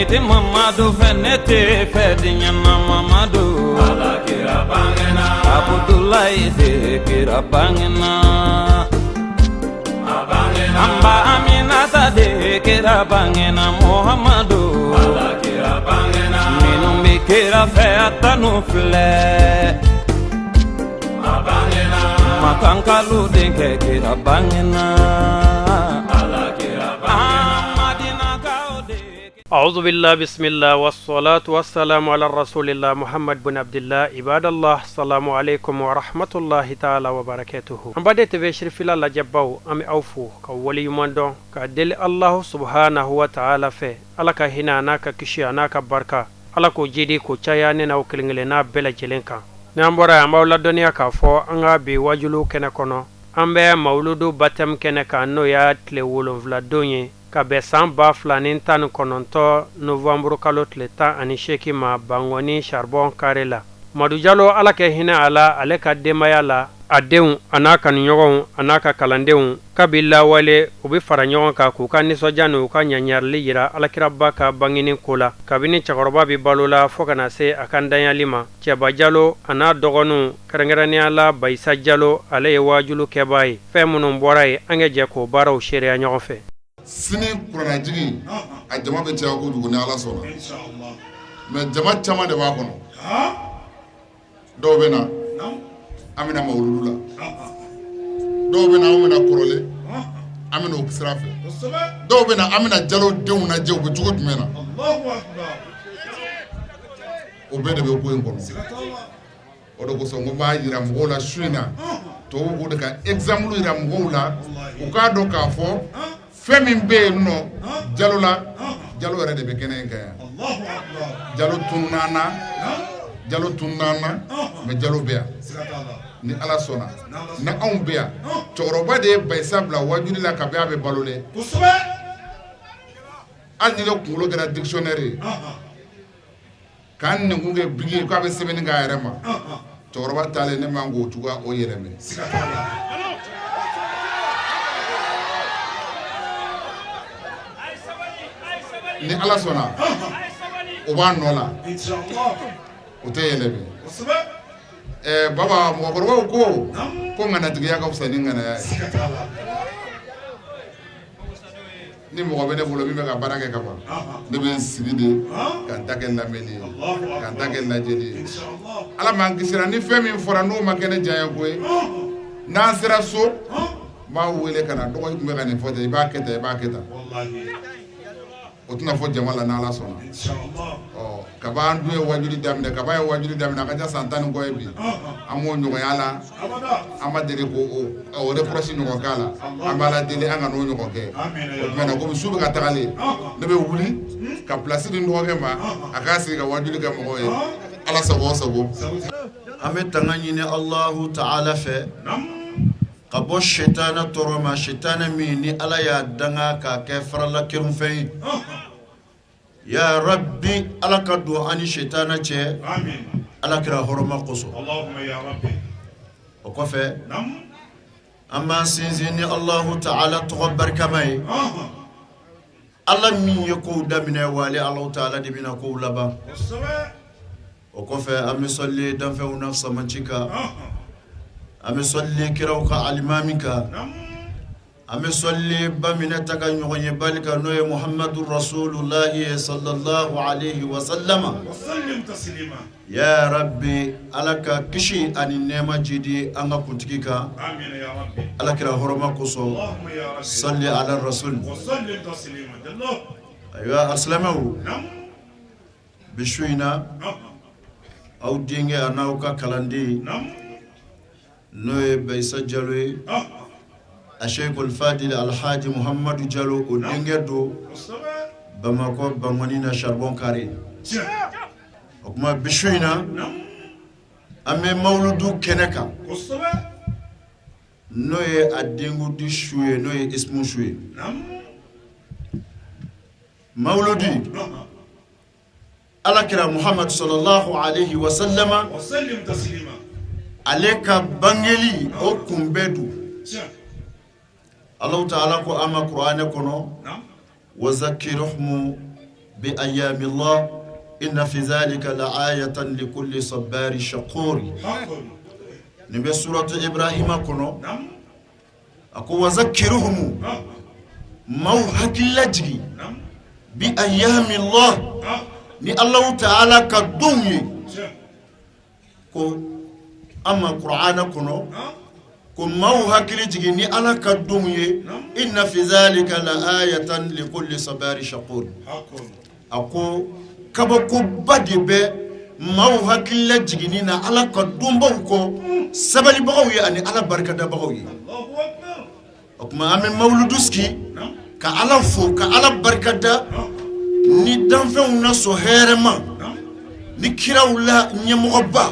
te mamadu fenete fedinya na mamadu ala kira bangena Abdullahi de kira bangena abangena amba aminata de kira bangena Muhammadu ala kira bangena minum bi kira fe atanu fle abangena makankalu de kira bangena ala kira bangena أعوذ بالله بسم الله والصلاة والسلام على رسول الله محمد بن عبد الله عباد الله السلام عليكم ورحمة الله تعالى وبركاته أم بدأت بشرف الله جباو أم أوفو كولي يماندون كدل الله سبحانه وتعالى في ألك هنا ناك كشي ناك بركة ألك جدي كوشايا ننا وكلنا بلا جلنكا نامبرا مولا دنيا كفو أنغا بواجلو كنكونو أم بي مولودو باتم كنكا نو يا تلي فلا دوني ka bɛ san 2019 novembre kalo tile 18 ma bangoni charbon kare la Madu Jalo ala ke hinɛ ala ale ka denbaya la a denw an'a kanuɲɔgɔnw an'a ka kalandenw kabila wale u bɛ fara ɲɔgɔn kan k'u ka nisɔndiya n'u ka ɲaɲarili yira alakiraba ka bangini ko la kabini cɛkɔrɔba bɛ balo la fo kana se a ka danyali ma Cɛba Jalo an'a dɔgɔninw kɛrɛnkɛrɛnnenya la Bayisa Jalo ale ye waajulu kɛbaa ye fɛn minnu bɔra ye an ka jɛ k'o baaraw seereya ɲɔgɔn fɛ sini kurana jigi a jama bɛ caya kojugu ni ala sɔnna mais jama caman de b'a kɔnɔ dɔw bɛ na an bɛna mawuludu la dɔw bɛ na an bɛna kɔrɔlen an bɛna o sira fɛ dɔw bɛ na an bɛna Jalo denw lajɛ u bɛ cogo jumɛn na o bɛɛ de bɛ ko in kɔnɔ o de kosɔn ko b'a yira mɔgɔw la su in na tubabuw b'o de ka exemple yira mɔgɔw la u k'a dɔn k'a fɔ fɛn min bɛ yen nɔ Jalo la Jalo yɛrɛ de bɛ kɛnɛ in kan yan Jalo tununna mais Jalo bɛ yan ni ala sɔnna ni anw bɛ yan cɛkɔrɔba de ye Bayisa bila wajuli la kabini a bɛ balolen hali ni ne kunkolo kɛra dictionnaire ye k'an nɛnkun kɛ bigi ye k'a bɛ sɛbɛnni k'a yɛrɛ ma cɛkɔrɔba taalen ne man k'o cogoya o yɛlɛmɛ ni ala sɔnna o b'a nɔ la o tɛ yɛlɛmɛ baba mɔgɔkɔrɔbaw ko ŋanatigiya ka fisa ni ŋanaya ye ni mɔgɔ bɛ ne bolo min bɛ ka baara kɛ ka ban ne bɛ n sigi de ka n ta kɛ lamɛnni ye ka n ta kɛ lajɛli ye ala m'an kisira ni fɛn min fɔra n'o ma kɛ ne diya ye ko ye n'an sera so n b'a wele ka na dɔgɔ tun bɛ ka nin fɔ tan i b'a kɛ tan i b'a kɛ tan o tɛna fɔ jama la n'ala sɔnna kaba an dun ye wajuli daminɛ kaba ye wajuli daminɛ a ka ca san 10 ni kɔ ye bi an b'o ɲɔgɔnya la an ma deli k'o reproche ɲɔgɔn k'a la an b'a la deli an ka n'o ɲɔgɔn kɛ o tuma na komi su bɛ ka tagalen ne bɛ wuli ka place di n dɔgɔkɛ ma a k'a sigi ka wajuli kɛ mɔgɔw ye ala sago o sago an bɛ tanga ɲini Allahu Ta'ala fɛ ka bɔ shetana tɔɔrɔ ma shetana min ni ala y'a danga k'a kɛ farala kɛrɛfɛ ye ya rabbi ala ka don ani shetana cɛ ala kira hɔrɔma kosɔn o kɔfɛ an b'an sinsin ni Allahu Ta'ala tɔgɔ barikama ye ala min ye kow daminɛ wale Allahu Ta'ala de bɛna kow laban o kɔfɛ an bɛ sɔli danfɛnw na samanci kan an bɛ sɔli kiraw ka alimami kan an bɛ sɔli baminɛ ta ka ɲɔgɔn ye bali kan n'o ye Muhammadu Rasulullahi sallallahu alaihi wa sallama ya rabbi ala ka kisi ani nɛɛma jidi an ka kuntigi kan ala kira hɔrɔma kosɔn sɔli ala rasul ayiwa alisilamɛw bi su in na aw denkɛ a n'aw ka kalanden n'o ye Bayisa Jalo ye a Sheikhul Fadil Alhaji Muhammadu Jalo o denkɛ do Bamakɔ Bangoni na charbon kare o kuma bi su in na an bɛ mawuludu kɛnɛ kan n'o ye a denkudi su ye n'o ye ismu su ye mawuludi alakira Muhammad sallallahu alaihi wa sallama ale ka bangeli o kunbɛ do Allah Ta'ala ko ama Qur'ane kono wa zakirhum بأيام الله إن في ذلك لآية لكل صبار شكور نبي سورة إبراهيم كنو أكو وذكرهم موهك اللجري بأيام الله ni Allah ta'ala ka dunye ko amma qur'ana kuno ko mau hakili jigi ni ala ka dunye inna fi zalika la ayatan li kulli sabari shakur ako kaba ko badibe mau hakili jigi ni na ala ka dumbo ko sabali bagawi ani ala barkada bagawi Allahu akbar akuma amen mauluduski ka ala fo ka ala barkada ni danfɛnw na so hɛrɛma ni kiraw la ɲɛmɔgɔba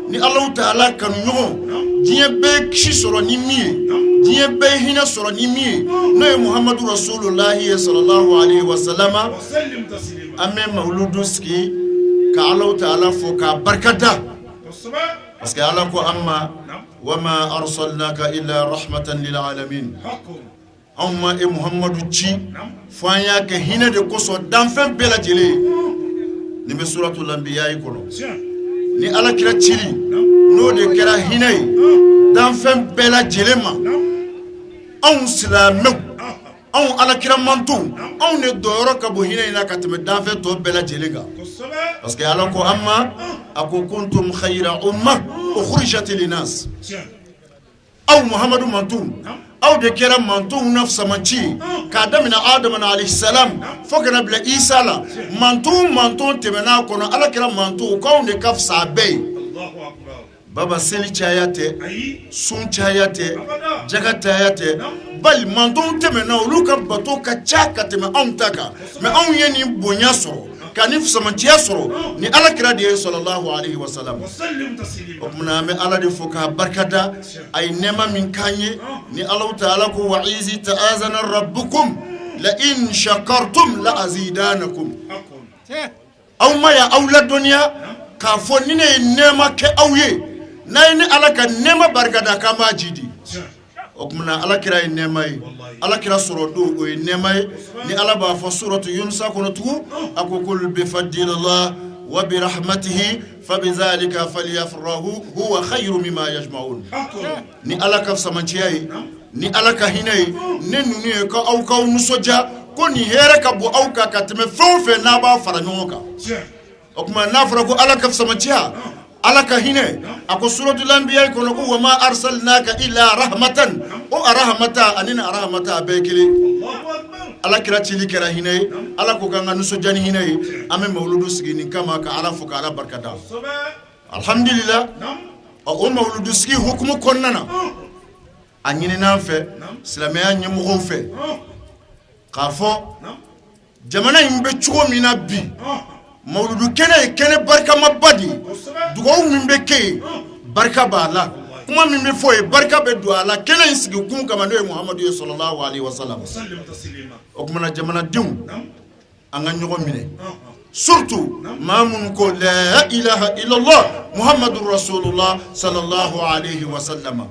ni Allahu Ta'ala kanu ɲɔgɔn diɲɛ bɛɛ kisi sɔrɔ ni min ye diɲɛ bɛɛ hinɛ sɔrɔ ni min ye n'o ye Muhammadu Rasulullahi sallallahu alaihi wa sallama an bɛ mawuludu sigi ka Allahu Ta'ala fo k'a barikada parce que Ala ko an ma wa ma arsalnaka illa rahmatan lil alamin amma e Muhammadu ci fanya ke hina de koso danfen bela jele ni be suratul anbiya ikono ni ala kira cili no de kira hinai danfen bela jele ma on silamu on ala kira mantu on ne doro ka bo hinai na katme danfen to bela jele ga parce que ala ko amma ako kuntum khayra umma ukhrijat linas aw Muhammadu mantu aw de kera mantu nafsa manchi ka damina Adam alayhi salam fokana bila Isa la mantu temena kono ala kera mantu ko ne kafsa bay Allahu akbar baba seli chayate sun chayate jagata yate bal mantu temena uluka bato ka chaka tema amtaka me on yeni bonya so kanif samanti yasro ni ala kira de sallallahu alaihi wasallam wasallim taslima muna me ala de foka barkada ay nema min kanye ni Allah ta'ala ko wa'izi ta'azana rabbukum la in shakartum la azidanakum aw ma ya awla dunya ka fonni ne nema ke awye nay ni ala ka nema barkada kama jidi okmuna ala kira nemay ala kira soro do o nemay ni ala ba fa suratu yunus kono tu akokul bi fadlillah wa bi rahmatihi fabizalika falyafrahu huwa khayru mimma yajma'un ni ala ka samanchiyai ni ala ka hinai nenu ni ka au ka nusoja ko ni here ka bo au ka katme fonfe na ba fara nyoka okuma na fara ko ala ka samanchiya ala ka hine ako suratul anbiya kono ko wa ma arsalnaka illa rahmatan o rahmata anina rahmata bekili Allahu akbar ala kira chili kira hine ala ko ganga nuso jani hine ame mawludu sigini kama ka ala fuka ala barkata alhamdulillah o mawludu sigi hukumu konnana anyini nanfe islamaya nyemugo fe kafo jamana imbe chugo mina bi mawludu kene barka mabadi dugo mimbe ke barka bala kuma mimbe foye barka be duala kene insigi kum kama no Muhammadu sallallahu alaihi wasallam sallim taslima okuma jamana dim anga nyogo mine surtout mamun ko la ilaha illa Allah Muhammadur Rasulullah sallallahu alaihi wasallam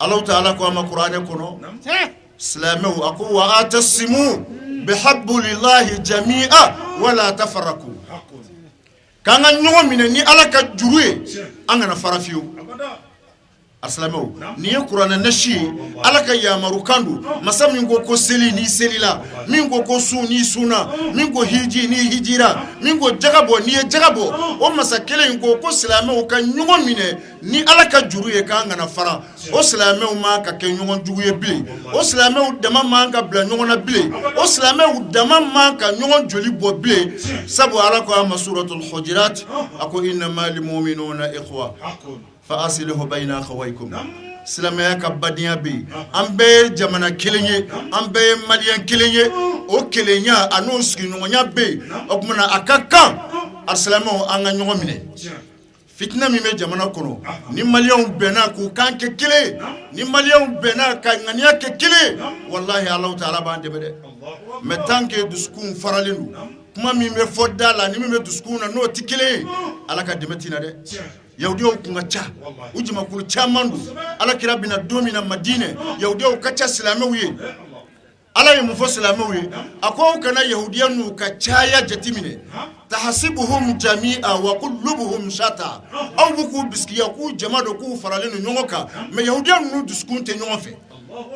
Allah ta'ala ko ma Qur'an kono islamu aku wa atasimu bihabbulillahi jami'a wala tafarraku kanga nyogo mine ni ala ka juruye angana farafiu aslamo ni Qur'an nashi ala ka yamaru kandu masam mingo ko seli ni selila mingo ko su ni suna mingo hiji ni hijira mingo jagabo ni jagabo o masakele ngo ko islamo ka nyogo mine ni ala ka juruye kanga na fara o islamo ma ka ke nyogo juguye bi o islamo dama ma ka bla nyogo na bi o islamo dama ma ka nyogo joli bo bi sabu ala ko suratul hujurat ako inna mal mu'minuna ikhwa فأصله بين أخويكم سلامة كبديا بي أمبي جمانا كيليني أمبي مليان كيليني أو كيلينيا أنوس كينونيا بي أكمنا أكاكا السلامة أنا نيوميني fitna mi me jamana kono ni malion bena ku kan ke kile ni malion bena ka ngania ke kile wallahi Allah ta'ala ba debede me tanke duskun faralinu kuma mi me fodala ni me duskuna no tikile ala ka demetina de yaudio kunga cha ujima kulu cha mandu ala kirabina domina madine yaudio kacha silame wiye ala yi mufo silamawi ako kana yahudiyan nu ka chaya jatimine tahasibuhum jami'a wa qulubuhum shata aw buku biskiya ku jamado ku faralenu nyongoka me yahudiyan nu diskunte nyongofe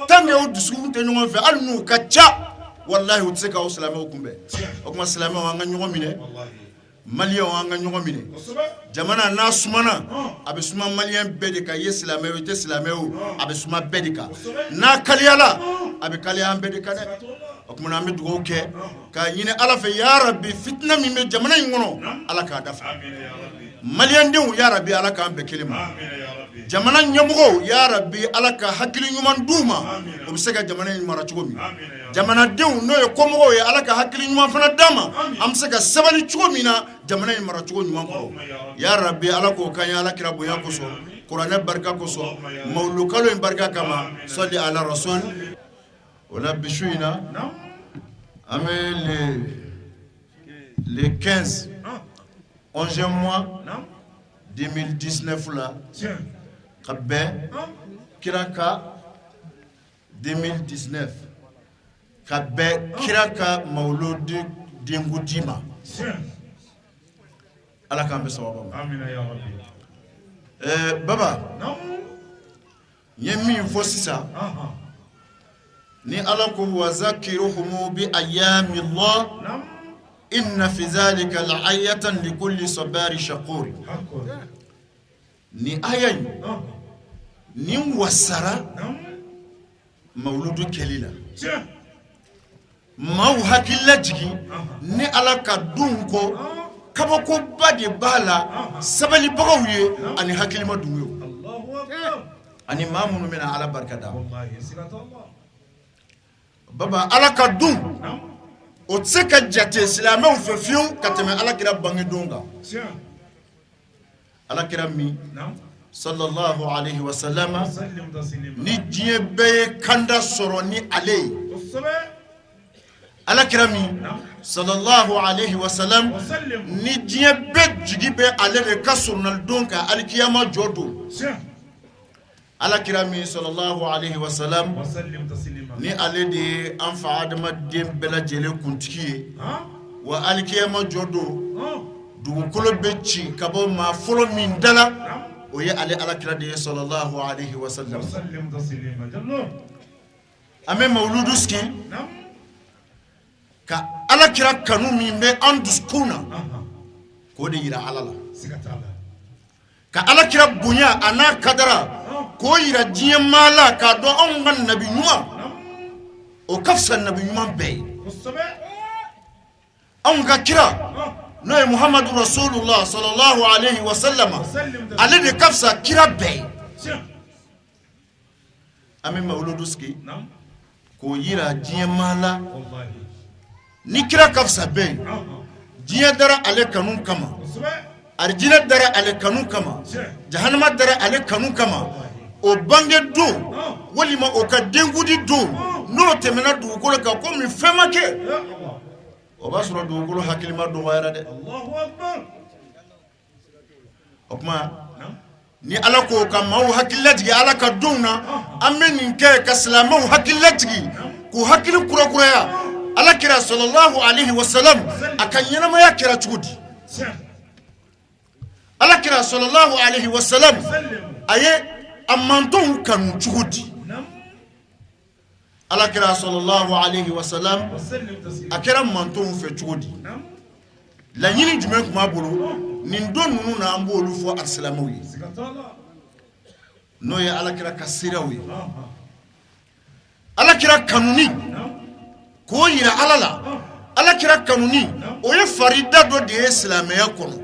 tan yahu diskunte nyongofe al nu ka cha wallahi utseka o silamawi kumbe o kuma silamawi anga nyongomine Malien wanga nyongomine jamana na sumana abisuma malien bedika yesilame te silame abisuma bedika na kaliyala abikaliya bedika de okumuna mi dugo ke ka nyine ala fe ya rabbi fitna mi me jamana ngono ala ka dafa amin ya rabbi malien de ya rabbi ala ka be kelima amin ya rabbi jamana nyamugo ya rabbi ala ka hakili nyuman duma obisega jamana ni mara chugomi jamana de no ye komo ye ala ka hakili nyuman fana dama amsega sabali chugomina jamana ni mara chugo nyuman ko ya rabbi ala ko kanya ala kira boya ko so qur'ana barka ko so mawlukalo en barka kama salli ala rasul wala bishuina amel les 15 11e mois 2019 là kabbe kiraka 2019 kabbe kiraka mauludi dingudima ala kambe sawaba amina ya rabbi baba yemi fosisa ni ala ko wazakiruhum bi ayami allah inna fi dhalika la'ayatan likulli sabari shakur ni ayan ni wasara mauludu kelila mau hakilla jigi ni ala ka dunko kabako bade bala sabali bagawiye ani hakilima dunyo Allahu akbar ani mamunu mina ala barkada wallahi sirata Allah baba ala ka dun o tseka jate islamaw fefiu kateme ala kira bangi dunga ala kira mi sallallahu alayhi wa sallama ni jiye be kanda soro ni ale ala kira mi sallallahu alayhi wa sallam ni jiye be jigi be ale de kasurnal donka alkiyama jodo ala kira mi sallallahu alayhi wa sallam ni ale de anfa adama dem bela jele kuntiki wa alkiyama jodo dugukolo becci kabo ma folo min dala o ye ale ala kira de sallallahu alayhi wa sallam ame mauluduski ka ala kira kanu min be anduskuna ko de yira alala ka ala kira bunya ana kadara ko yira jiye mala ka do on ngan nabi nyuma o kafsa nabi nyuma be on ga kira no muhammadu rasulullah sallallahu alayhi wa sallam ale de kafsa kira be ame mauluduski ko yira jiye mala ni kira kafsa be jiye dara ale kanun kama arjina dara ale kanun kama jahannama dara ale kanun kama o bange do walima o ka dengudi do no temena du ko ka ko mi femake o basro du ko hakilima do wayra de Allahu akbar okma ni ala ko ka maw hakilati ala ka duna amen ke ka salama hakilati ko hakil kura kura ya ala kira sallallahu alayhi wa sallam akan yana ma ya kira chudi ala kira sallallahu alayhi wa sallam aye amanton kan chudi ala kira sallallahu alayhi wa sallam akira manton fe chudi la yini jume kuma bolo nin don nunu na ambolu fo arsalamuyi no ya ala kira kasirawi ala kira kanuni ko yira alala ala kira kanuni o ye farida do de islamiya kono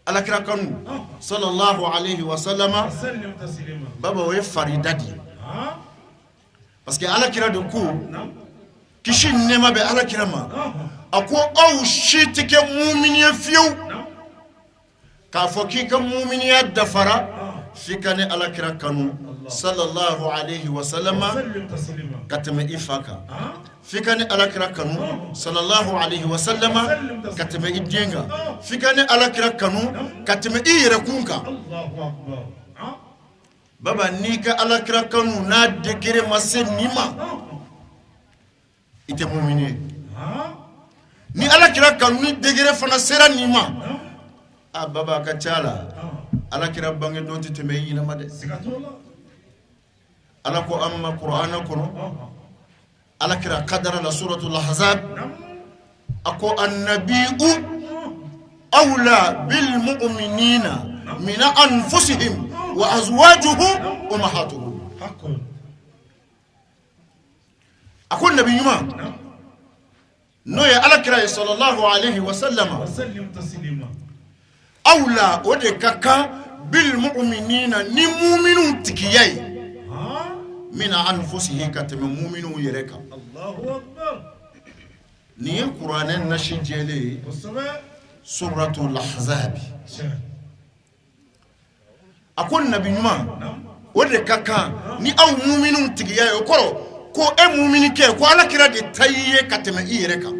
ala kira kanu sallallahu alayhi wa sallama baba o ye farida di parce que ala kira de ko kishi nema be ala kira ma ako aw shitike mu'miniya fiu ka foki ka mu'miniya dafara fikane ala kira kanu sallallahu alayhi wa sallama katama ifaka fikane ala kira kanu sallallahu alayhi wa sallama katama idenga fikane ala kira kanu katama iyere kunka baba nika alakira kanu na degere mase nima ite mu'mini ni alakira kanu ni degere fana sera nima baba ka chala alakira bange don ti teme yina made alako amma qur'ana kono alakira qadara la suratul ahzab ako annabiyyu awla bil mu'minina min anfusihim wa azwajuhu ummahatuhum akon nabi yuma no ya alakira sallallahu alaihi wasallam taslima awla ode kaka bil mu'minina ni mu'minun tikiyai min anfusihim katam mu'minun yereka Allahu akbar ni qur'anan nashijele suratul ahzab akon nabi nyuma wode kaka ni aw mu'minun tigiya yo ko e mu'mini ke ko ala kira de tayiye katema iyere ka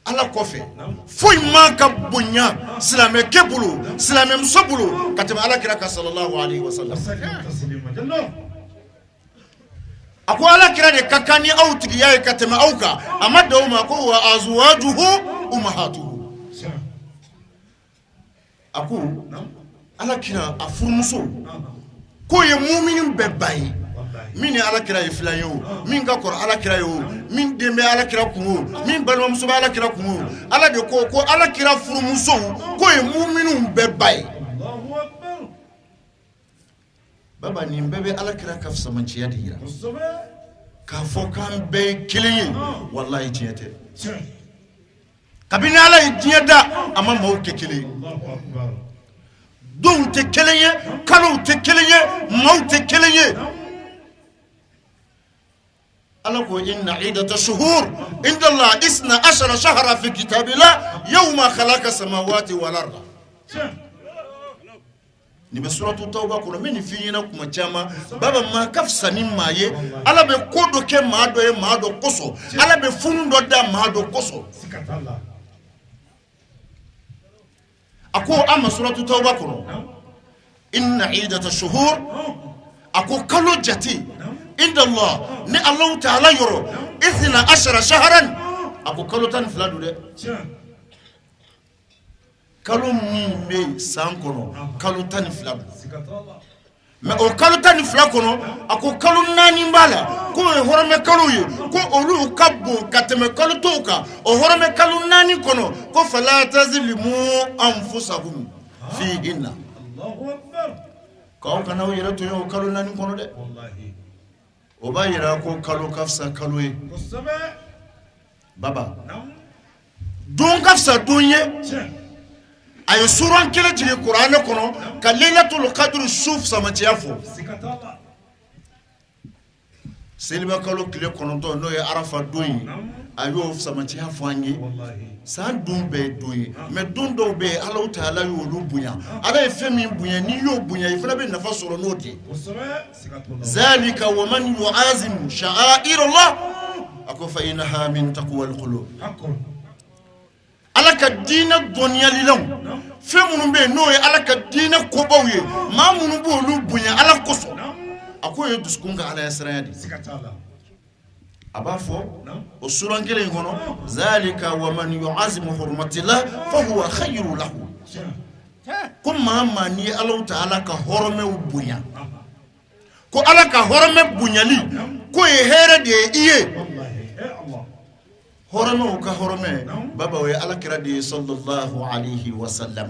ala kofe foi maka bunya silame kebulu silame msobulu katema ala kira ka sallallahu alaihi wasallam ako ala kira de kaka ni aw tigiya katema auka amado ma ko wa azwajuhu ummahatuhu ako ala kira afurmuso ko ye mu'minin bebai mini ala kira iflayo min ka kor ala kira yo min dembe ala kira kungo min balwa muso ala kira kungo ala de ko ala kira furmuso ko ye mu'minin bebai Allahu akbar baba ni bebe ala kira kafsa manci ya dira ka fo kan be kilin wallahi jiyate kabina ala jiyada amma maw ke kilin Allahu akbar don te keleye kanu te keleye maw te keleye ala ko inna idata shuhur inda Allah 12 shahra fi kitabillah yawma khalaqa samawati wal arda ni be suratu tauba ko mini fiina kuma chama baba ma kafsa ni maye ala be kodo ke maado e maado koso ala be fundo da maado koso sikatalla ako amma suratu tauba ko inna idata shuhur ako kalo jati inda Allah ni Allah ta'ala yoro 12 shahran ako kalo tan fladu de kalo mi sankono kalo tan fladu me o kalo tan flakono ako kalo nani mbala ko horome kalo yi ko olu kabbo kateme kalo toka o horome kalo nani kono ko fala tazlimu anfusakum fihinna Allahu akbar ko kana yira to yo kalo nani kono de wallahi o ba yira ko kalo kafsa kalo yi baba don kafsa donye ay suran kele jige qur'an kono ka laylatul qadr shuf sama tiafo sikatala selba kalo kile kono to no ya arafa doyi ayo sama tiafo anyi wallahi san dum be doyi me dum do be Allah taala yo lu bunya ala e femi bunya ni yo bunya ifala be nafa soro nodi zalika wa man yu'azim sha'air Allah akofa inaha min taqwa alqulub ala ka dina dunya lilaw fe munu be no ye ala ka dina ko bawye ma munu bo lu bunya ala koso akoye duskunga ala yasrayadi sikatala abafo o suran gele ngono zalika wa man yu'azimu hurmatillah fa huwa khayru lahu kuma mani Allah ta'ala ka horome bunya ko ala ka horome bunyali ko ye here de iye horome ka horome baba we ala kira di sallallahu alayhi wa sallam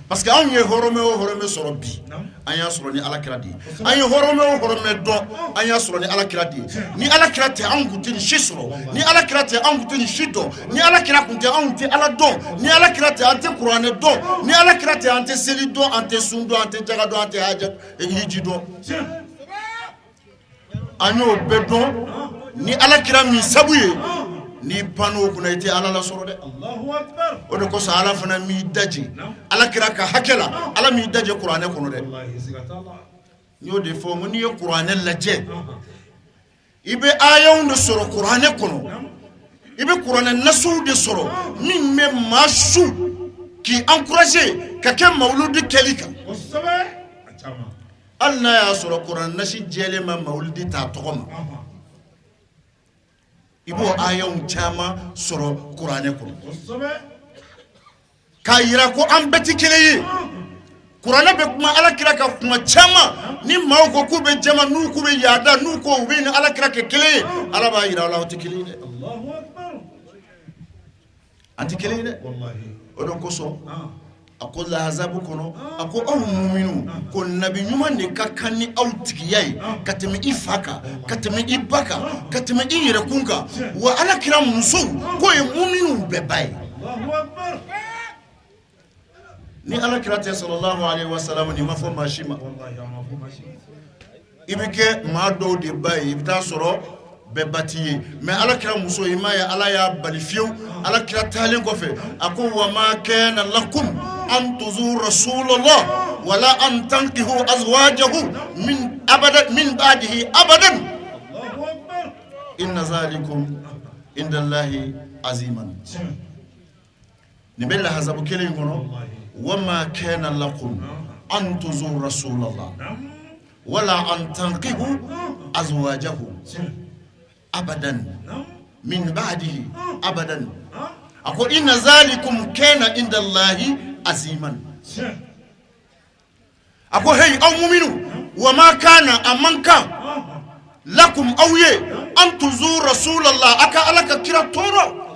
parce que on ye horome soro bi anya soro ni ala kira di anya horome do anya soro ni ala kira di ni ala kira te an gutini shisro ni ala kira te an gutini shido ni ala kira kunte an te ala do ni ala kira te ante qur'ane do ni ala kira te ante seli do ante sundo ante jaga do ante hajat e hiji do anyo bedo ni ala kira mi sabuye ni pano kuna ite ala la soro de Allahu akbar o de ko sa ala fana mi daji ala kira ka hakela ala mi daji qur'ane kono de wallahi sikatalla nyo de fo mo ni qur'ane la je ibe ayaw no soro qur'ane kono ibe qur'ane nasu de soro min me masu k'i encourager ka kɛ mawludi kɛli kan hali n'a y'a sɔrɔ kuran nasi jɛlen ma mawludi t'a tɔgɔ ma i b'o ayaw caman sɔrɔ kuranɛ kɔnɔ k'a yira ko an bɛɛ tɛ kelen ye kuranɛ bɛ kuma alakira ka kuma caman ni maaw ko k'u bɛ jama n'u k'u bɛ yaada n'u ko u bɛ ni alakira kɛ kelen ye ala b'a yira aw tɛ kelen ye dɛ an tɛ kelen ye dɛ o de kosɔn a ko lahazabu kɔnɔ a ko aw muminu ko nabi ɲuman de ka kan ni aw tigiya ye ka tɛmɛ i fa kan ka tɛmɛ i ba kan ka tɛmɛ i yɛrɛkun kan wa alakira musow k'o ye muminu bɛɛ ba ye ni alakira tɛ sallallahu alaihi wasallam ni ma fɔ maa si ma i bɛ kɛ maa dɔw de ba ye i bɛ taa sɔrɔ bɛɛ ba t'i ye mais alakira muso i m'a ye ala y'a bali fiyewu alakira taalen kɔfɛ a ko wa ma kana lakum an tuzu rasulallah wala an tankihu azwajahu min ba'dihi abadan inna zalikum inda allahi aziman ni bɛ lahazabu kelen kɔnɔ وما كان لكم أن تزوروا رسول الله ولا أن تنكحوا أزواجه أبدا من بعده أبدا أقول إن ذلكم كان عند الله عظيما أقول هي أو مؤمنون وما كان أمنك لكم أوي أن تزوروا رسول الله أكا ألك كرا تورا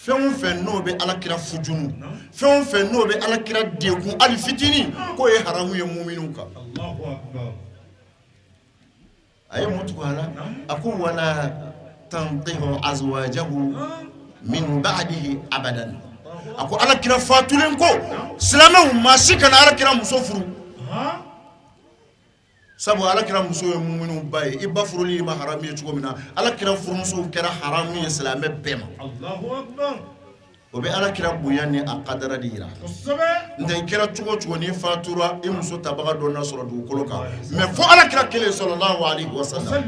fɛn fɛn n'o bɛ alakira fujunu fɛn fɛn n'o bɛ alakira degun ali fitini k'o ye haramu ye mu'minu kan a ye mun tugu a la a ko wala tankihu azwajahu min ba'dihi abadan a ko alakira fatulen ko silamɛw maa si kana alakira muso furu sabu alakira muso ye mu'minu ba ye i ba furuli ma haramu ye cogo min na alakira furumuso kɛra haramu ye silamɛ bɛɛ ma o bɛ alakira bonya ni a kadara de yira n'o tɛ i kɛra cogo o cogo n'i fatura i muso tabaga dɔ na sɔrɔ dugukolo kan mais fo alakira kelen sallallahu alaihi wasallam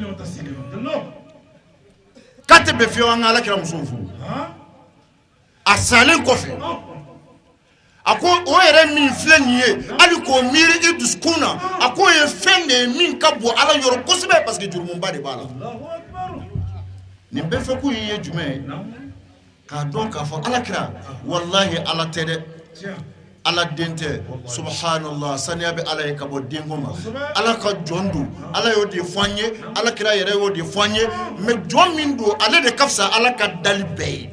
k'a tɛ bɛn fiyewu an ka alakira musow furu a salen kɔfɛ a ko o yɛrɛ min filɛ nin ye hali k'o miiri i dusukun na a ko o ye fɛn de ye min ka bon ala yɔrɔ kosɛbɛ parce que jurumuba de b'a la nin bɛɛ fɛ kun ye jumɛn ye k'a dɔn k'a fɔ alakira wallahi ala tɛ dɛ ala den tɛ subhanallah saniya bɛ ala ye ka bɔ denko ma ala ka jɔn don ala y'o de fɔ an ye alakira yɛrɛ y'o de fɔ an ye mais jɔn min don ale de ka fisa ala ka dali bɛɛ ye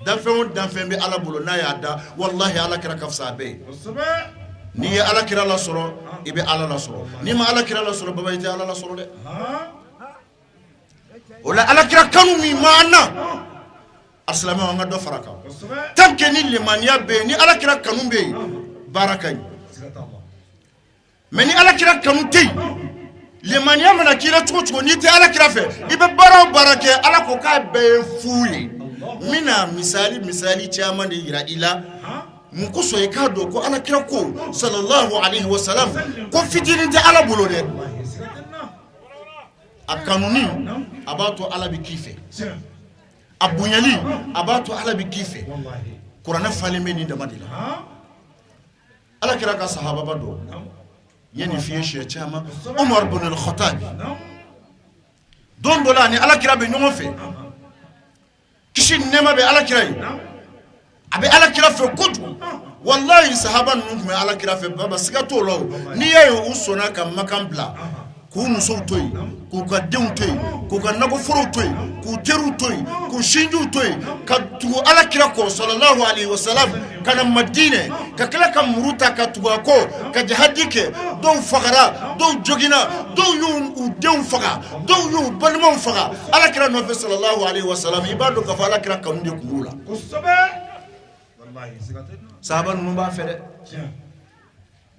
danfɛn o danfɛn bɛ ala bolo n'a y'a da wallahi alakira ka fisa a bɛɛ ye n'i ye alakira lasɔrɔ i bɛ ala lasɔrɔ n'i ma alakira lasɔrɔ baba i tɛ ala lasɔrɔ dɛ o la alakira kanu min m'an na asilamɛw an ka dɔ fara kan tant que ni limaniya bɛ yen ni alakira kanu bɛ yen baara ka ɲi mais ni alakira kanu tɛ yen limaniya mana k'i la cogo o cogo n'i tɛ alakira fɛ i bɛ baara o baara kɛ ala ko k'a bɛɛ ye fu ye n bɛna misali caman de yira i la mun kosɔn i k'a dɔn ko alakira ko sallallahu alaihi wasallam ko fitinin tɛ ala bolo dɛ a kanuni a b'a to ala bɛ k'i fɛ a bonyali a b'a to ala bɛ k'i fɛ kuranɛ falen bɛ nin dama de la alakira ka sahababa dɔ n ye nin f'i ye siɲɛ caman Umar ibn al-Khattab don dɔ la ni alakira bɛ ɲɔgɔn fɛ kisi nɛɛma bɛ alakira ye a bɛ alakira fɛ kojugu wallahi sahaba ninnu tun bɛ alakira fɛ baba siga t'o la o n'i y'a ye u sɔnna ka makan bila k'u musow to yen k'u ka denw to yen k'u ka nakɔforow to yen k'u teriw to yen k'u sinjiw to yen ka tugu alakira kɔ sallallahu alaihi wasallam ka na madinɛ ka tila ka muru ta ka tugu a kɔ ka jihadi kɛ dɔw fagara dɔw jogina dɔw y'u denw faga dɔw y'u balimaw faga alakira nɔfɛ sallallahu alaihi wasallam i b'a dɔn k'a fɔ alakira kanu de tun b'u la sahaba ninnu b'a fɛ dɛ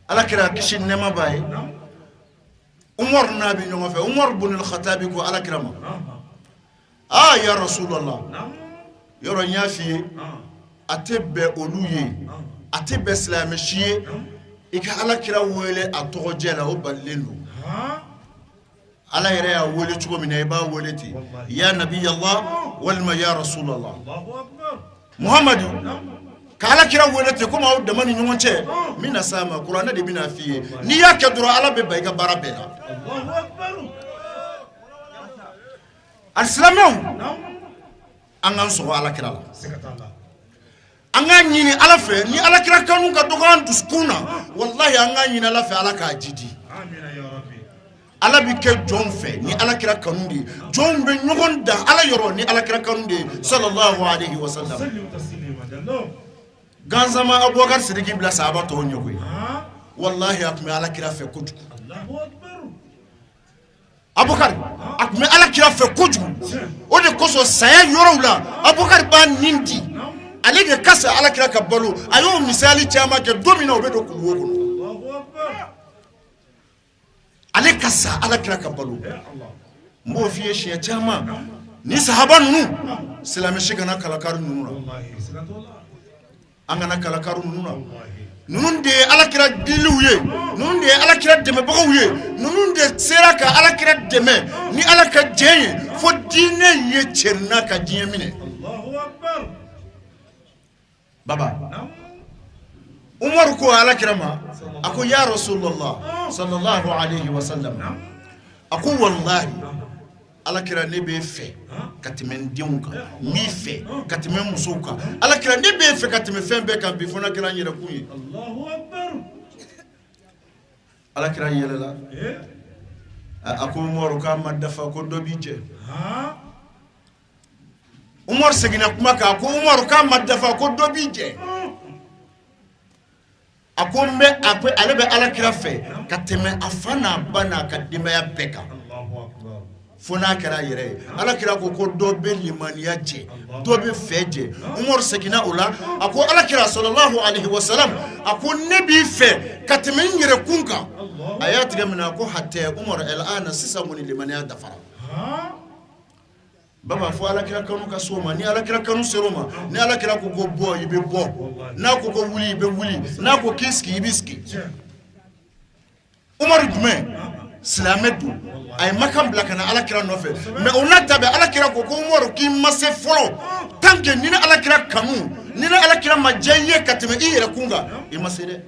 alakira kisi nɛɛma b'a ye Umar n'a bɛ ɲɔgɔn fɛ Umar ibn al-Khattab ko alakira ma ya Rasulallah yɔrɔ n y'a f'i ye a tɛ bɛn olu ye a tɛ bɛn silamɛ si ye i ka alakira wele a tɔgɔjɛ la o balilen don ala yɛrɛ y'a wele cogo min na i b'a wele ten ya Nabiyallah walima ya Rasulallah muhammadu kala kira welete kuma aw damani ɲɔgɔn cɛ mina sama kuranɛ de bina fi ye ni y'a kɛ dɔrɔn ala bɛ ba i ka baara bɛɛ la alisilamɛw an k'an sɔgɔ ala kira la an k'a ɲini ala fɛ ni ala kira kanu ka dɔgɔ an dusukun na wallahi an k'a ɲini ala fɛ ala k'a jidi ala bi kɛ jɔn fɛ ni ala kira kanu de jɔn bɛ ɲɔgɔn dan ala yɔrɔ ni ala kira kanu de sallallahu alaihi wasallam ganzama abubakar sidiki bila sahaba tɔw ɲɛ koyi wallahi a tun bɛ ala kira fɛ kojugu abubakar a tun bɛ ala kira fɛ kojugu o de kosɔn saya yɔrɔw la abubakar b'a nin di ale de kasa ala kira ka balo a y'o misali caman kɛ don min na o bɛ don kuluwo kɔnɔ ale kasa ala kira ka balo n b'o f'i ye siɲɛ caman ni sahaba ninnu silamɛ si kana kalakari ninnu na an kana kalakari ninnu na ninnu de ye ala kira diliw ye ninnu de ye ala kira dɛmɛbagaw ye ninnu de sera ka ala kira dɛmɛ ni ala ka diɲɛ ye fo diinɛ ye cɛrina ka diɲɛ minɛ baba umaru ko ala kira ma a ko ya rasulallah sallallahu alaihi wasallam a ko wallahi ala kira ne bɛ fɛ ka tɛmɛ n denw kan n b'i fɛ ka tɛmɛ musow kan ala kira ne bɛ fɛ ka tɛmɛ fɛn bɛɛ kan bi fo n'a kɛra n yɛrɛ kun ye ala kira yɛlɛla a ko umaru k'a ma dafa ko dɔ b'i jɛ umaru seginna kuma kan a ko umaru k'a ma dafa ko dɔ b'i jɛ a ko n bɛ ale bɛ ala kira fɛ ka tɛmɛ a fa n'a ba n'a ka denbaya bɛɛ kan fo n'a kɛra a yɛrɛ ye ala kira ko dɔ bɛ limaniya jɛ dɔ bɛ fɛ jɛ umaru seginna o la a ko ala kira sallallahu alaihi wasallam a ko ne b'i fɛ ka tɛmɛ n yɛrɛ kun kan a y'a tigɛ minɛ a ko hatɛ umaru al'ana sisan kɔni limaniya dafara baba fo ala kira kanu ka so ma ni ala kira kanu sero ma ni ala kira ko bɔ i bɛ bɔ n'a ko wuli i bɛ wuli n'a ko k'i sigi i bɛ sigi umaru jumɛn silamɛ don a ye makan bila ka na ala kira nɔfɛ mais o n'a ta bɛɛ ala kira ko umaru k'i ma se fɔlɔ tant que ni ala kira kanu ni ala kira ma diya i ye ka tɛmɛ i yɛrɛ kun kan i ma se dɛ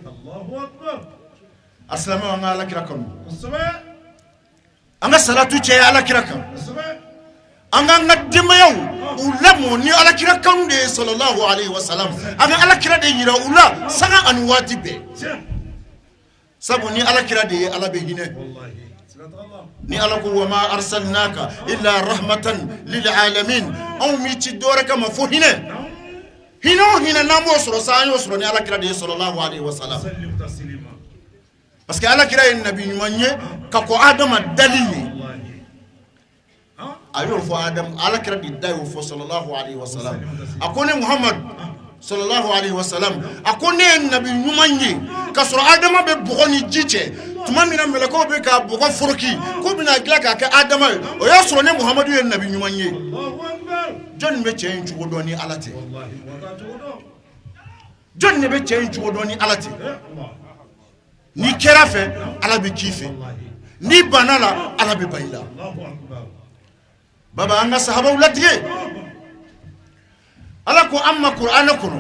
a silamɛw an ka ala kira kanu an ka salatu caya ala kira kan an k'an ka denbayaw u lamɔ ni ala kira kanu de ye sallallahu alaihi wasallam an ka ala kira de yira u la sanga ani waati bɛɛ sabu ni ala kira de ye ala bɛ hinɛ ni ala ko wa ma arsalnaka illa rahmatan lil alamin anw mi ci dɔwɛrɛ kama fo hinɛ hinɛ o hinɛ n'an b'o sɔrɔ sa an y'o sɔrɔ ni ala kira de ye sallallahu alaihi wasallam parce que ala kira ye nabi ɲuman ye ka kɔ adama dali ye a y'o fɔ adam ala kira de da y'o fɔ sallallahu alaihi wasallam a ko ne muhammad sallallahu alaihi wasallam a ko ne ye nabi ɲuman ye ka sɔrɔ adama bɛ bɔgɔ ni ji cɛ tuma min na mɛlɛkɛw bɛ ka bɔgɔ foroki k'u bɛna dilan k'a kɛ adama ye o y'a sɔrɔ ne muhammadu ye nabi ɲuman ye jɔnni bɛ cɛ in cogo dɔn ni ala tɛ jɔnni de bɛ cɛ in cogo dɔn ni ala tɛ n'i kɛra fɛ ala bɛ k'i fɛ n'i banna la ala bɛ ban i la baba an ka sahabaw latigɛ ala ko an ma kuranɛ kɔnɔ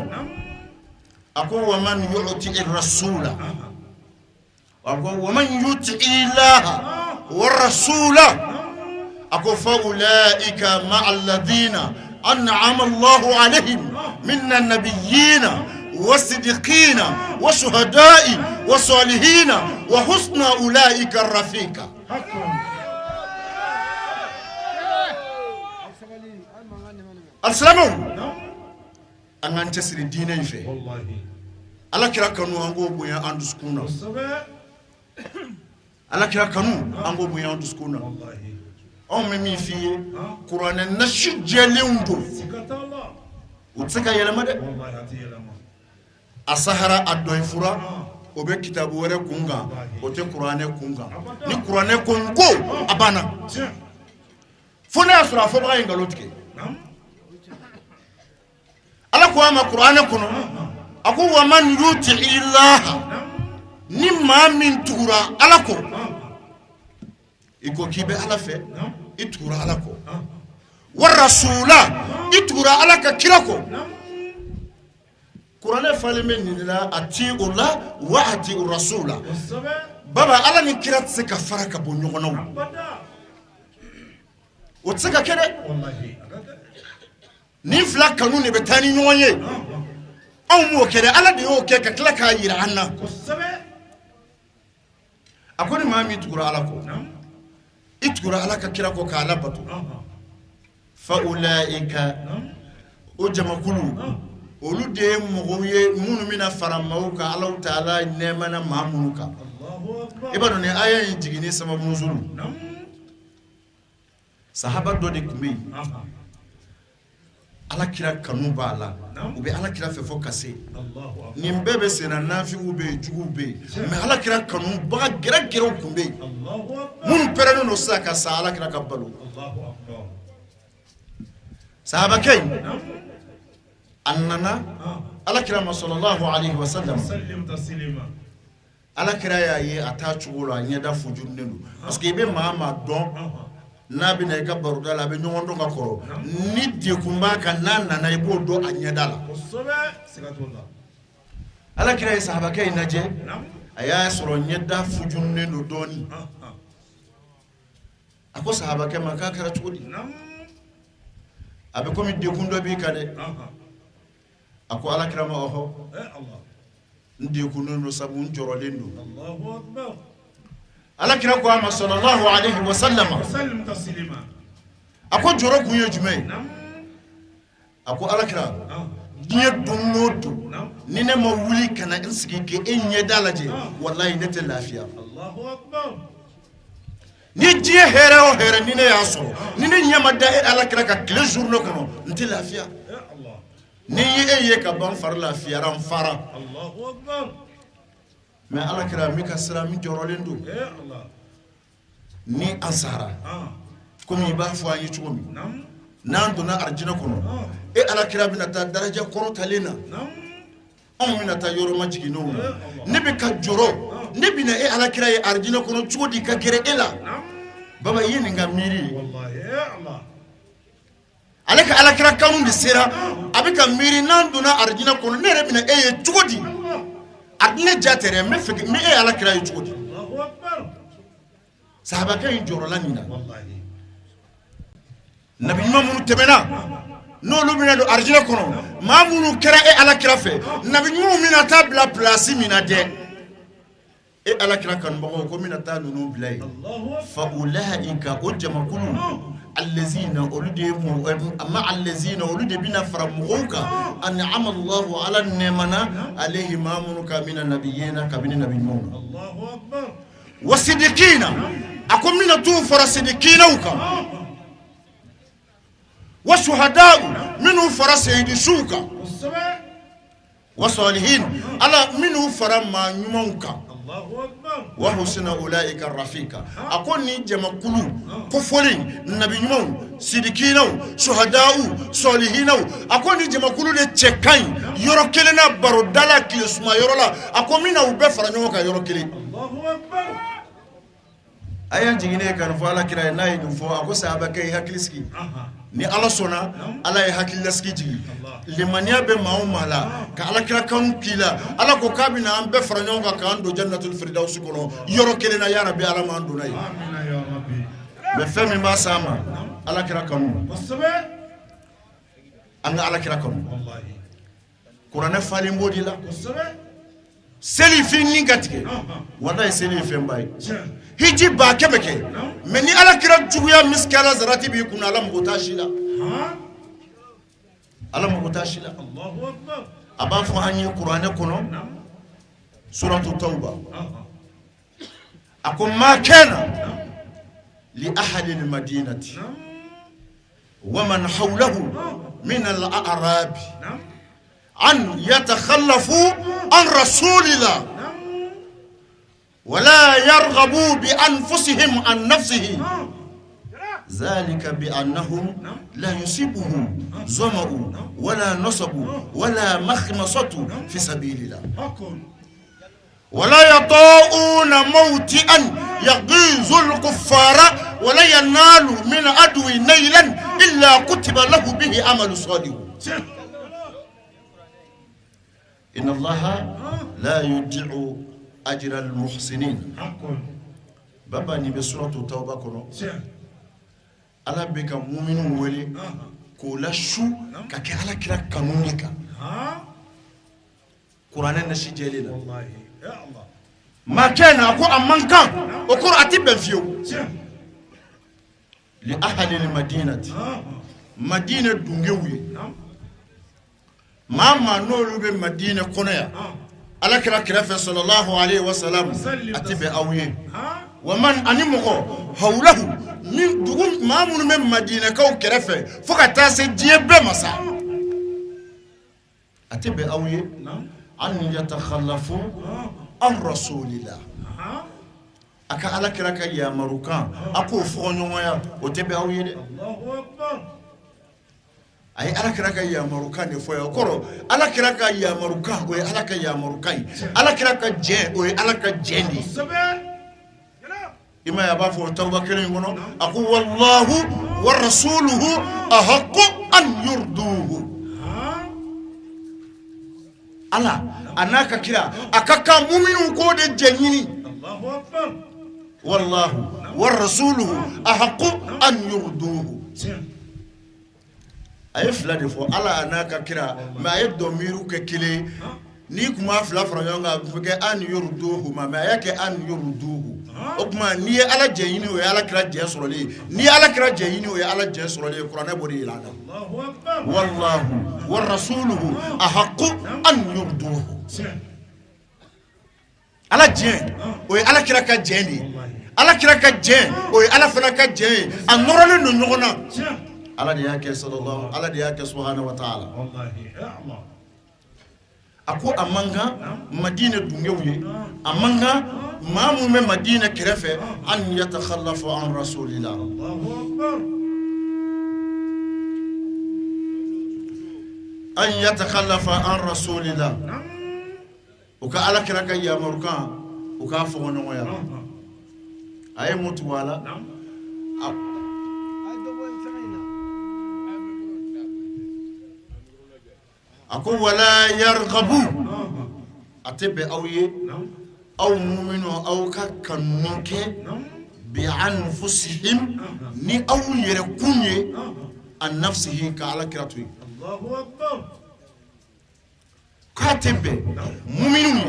a ko wa man yu'ti ar-rasula a ko wa man yu'ti ilaha wa rasula a ko fa ulaika ma'a alladhina an'ama Allahu alaihim minna nabiyyina والصديقين والشهداء والصالحين وحسن أولئك الرفيق السلام an an cɛsiri diinɛ in fɛ ala kira kanu an k'o bonya an dusukun na ala kira kanu an k'o bonya an dusukun na anw bɛ min f'i ye kuranɛ nasi jɛlenw don o tɛ se ka yɛlɛma dɛ a sahara a dɔn fura o bɛ kitabu wɛrɛ kun kan o tɛ kuranɛ kun kan ni kuranɛ ko n ko a banna fo ne y'a sɔrɔ a fɔbaga ye nkalon tigɛ ala ko a ma kuranɛ kɔnɔ a ko wa man yuti ilaha ni maa min tugura ala kɔ i ko k'i bɛ ala fɛ i tugura ala kɔ wa rasula i tugura ala ka kira kɔ Qur'an fale men ni la atiullah wa atiur rasula baba ala ni kirat se ka faraka bo nyogono o tsaka kede wallahi ni fla kanu ne betani nyoye aw mo kede ala de o ke ka kla ka yira anna akoni mami tukura ala ko itukura ala ka kira ko ka ala batu fa ulaika o jamakulu olu de mogoye munu mina faramauka Allah taala nemana mamunuka ibadu ne aya yi jigini sama munzuru sahaba do de kumbi ala kira kanu bala ube ala kira fe fokase ni mbebe sena nafi ube jugube me ala kira kanu ba gira gira kumbi mun perano no saka sa ala kira kabalu sahaba kay annana ala kira sallallahu alaihi wasallam sallim taslima ala kira yayi atachu la nyeda fujunenu parce que be mama don nabi na ka baruda la be nyondo ngakoro ni de kumba kanana na ibo do anyeda la ala kira sahaba kay naje aya soro nyeda fujunenu doni ako sahaba kay makakara chudi abe komi de kundo bi kade ako ala kirama oho Allah ndi kununu sabu njorolendo Allahu akbar ala kira ko ama sallallahu alaihi wasallam sallim taslima ako joro kunye jume ako ala kira diye dunnodo nine ma wuli kana insigi ke enye dalaje wallahi nete lafiya Allahu akbar ni diye here o here nine yaso nine nyama da ala kira ka kle journée kono nte lafiya ni ye ka ban far la fiaran fara Allahu akbar mais ala kira mi ka sira mi jorolendo Allah ni ansara comme ba fo ayi chumi nan dona arjina kono ala kira bi na ta daraja kono talena on mi na ta yoro majigino ne be ka joro ne bi na ala kira ye arjina kono chudi ka gere ela baba yini ngamiri wallahi Allah alaka ala kira kanu de sera abika miri nan dona arjina kono ne rebina eye chudi adne jatere me fiki me ala kira ye chudi Allahu akbar sahaba kay joro lanina wallahi nabi mamunu temena no lumina do arjina kono mamunu kira ala kira fe nabi mamunu ta bla place mina de ala kira kan bago ko mina ta nunu bilay fa ulaika ujma kullu الذين أولدهم مع الذين أولد بنا فرموك أنعم الله على النمنا عليه ما منك من النبيين كبن نبي نوح الله أكبر والصديقين أكون من توفر الصديقين وك والشهداء منه فرس يدسوك والصالحين على منه فرما يموك الله أكبر وحسن أولئك الرفيقا أكون جمع كلو كفولين نبي نمو صديقينو شهداء صالحينو أكون جمع كلو لتشكاين يروكلنا برودالا كيسما يرولا أكون منا وبفر نيوكا يروكلي الله أكبر أيان جيني كان فالا كراي ناي دفو أكو سابكاي هاكلسكي ni ala sona ala ye hakilla skiji limaniya be maumala ka ala kira kan kila ala ko kabina an be faranyon ka kan do jannatul firdaus kono yoro kelena ya rabbi ala man dunay amina ya rabbi be femi ma sama ala kira kan wasabe an ala kira kan wallahi qur'ana fali mbodi la wasabe seli fini gatike wallahi seli fembay hiji ba kebeke meni ala kira juguya miskala zarati bi kuna ala mutashila ala mutashila Allahu akbar abafu hanyi qur'ane kono suratu tauba akum ma kana li ahli almadinati wa man hawlahu min al-a'rab an yatakhallafu an rasulillah ولا يرغبوا بأنفسهم عن نفسه ذلك بأنهم لا يصيبهم ظمأ ولا نصب ولا مخمصة في سبيل الله ولا يطاؤون موطئا يغيظ الكفار ولا ينال من عدو نيلا إلا كتب له به عمل صالح inna allaha la yudi'u ajra al-muhsinin baba ni be suratu tauba kono ala be ka mu'minu wele ko la shu ka ke ala kira kanunika qur'anen na shi jelila wallahi ya allah ma kana ko amman kan o qur'ati ben fiyo li ahli al-madinati madina dungewi mama nolu be madina kono ya ala kira kira fa sallallahu alaihi wasallam atibe awiye wa man animuko hawlahu min dugum mamun men madina kaw kerefe foka tase diebe masa atibe awiye an yatakhallafu an rasulillah aka ala kira ka ya marukan ako fonyo ya otebe awiye de Allahu akbar ay ala kira ka ya marukan de foya koro ala kira ka ya marukan o ala ka ya marukai ala kira ka je o ala ka jendi ima ya ba fo tawba kelen ngono aku wallahu wa rasuluhu ahqqu an yurduhu ala anaka kira akaka mu'minu ko de jenyini Allahu akbar wallahu wa rasuluhu ahqqu an yurduhu ay fla de fo ala anaka kira ma yeddo miru ke kile ni kuma fla franyanga fuke an yurduhu ma yake an yurduhu okuma ni ala jeyini o ala kira je sorole ni ala kira jeyini o ala je sorole qur'an bodi ilana Allahu akbar wallahu war rasuluhu ahqqu an yurduhu ala je o ala kira ka jendi ala kira ka je o ala fana ka je an norole no nyogona ala de yake sallallahu ala de yake subhanahu wa ta'ala wallahi ya allah ako amanga madina dungewi amanga mamu me madina kerefe an yatakhallafu an rasulillah Allahu akbar an yatakhallafa an rasulillah uka ala kiraka ya marukan uka fo wono ya ay mutu wala ako wala yarghabu atebe awye aw mu'minu aw kanuke bi anfusihim ni aw yere kunye an nafsihi ka ala kiratu Allahu akbar katebe mu'minu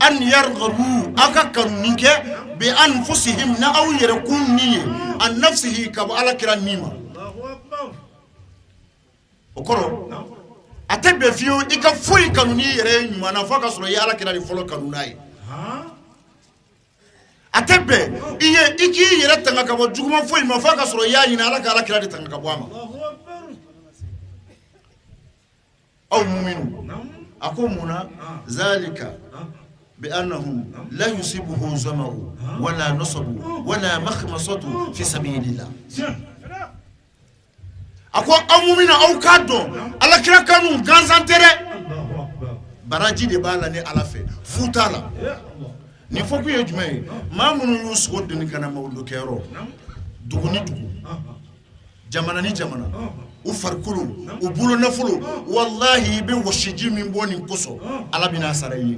an yarghabu aka kanuke bi anfusihim na aw yere kunye an nafsihi ka ala kiranima Allahu akbar okoro atebe fiyo ika foi kanuni yere nyuma na faka sura ya ala kira di folo kanunai atebe iye iki yere tanga kabo juguma foi ma faka sura ya nyina ala kira di tanga kabo ama Allahu akbar aw mu'minu akumuna zalika بأنهم لا يصيبه ظمأ ولا نصب ولا مخمصة في سبيل الله ako amumina au kado ala kira kanu ganzantere baraji de bala ni ala fe futala ni foku ye jumay mamunu yusko de ni kana mawdo kero duguni dugu jamana ni jamana u farkulu u bulo nafulu wallahi be washiji min boni koso ala bina sarayi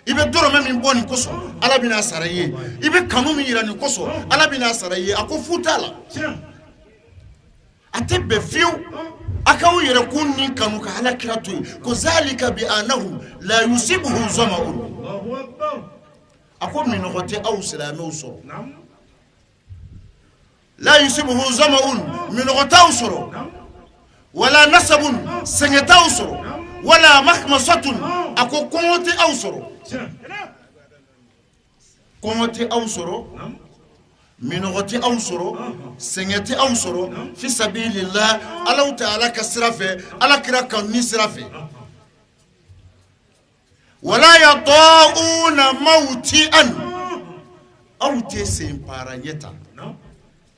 ibe doro me min boni koso ala bina sarayi ibe kanu mi irani koso ala bina sarayi ako futala atebe fiu akaw yere kunni kanu ka ala kiratu ko zalika bi anahu la yusibuhu zama'un Allahu akbar ako min khote aw salanu so la yusibuhu zama'un min khote so wala nasabun sangata so wala mahmasatun ako konte aw so konte aw so من غتي أوسرو سنتي أوسرو في سبيل الله الله تعالى كسرفه على كراك نسرفه ولا يطاؤون موتئا أو تسين بارانيتا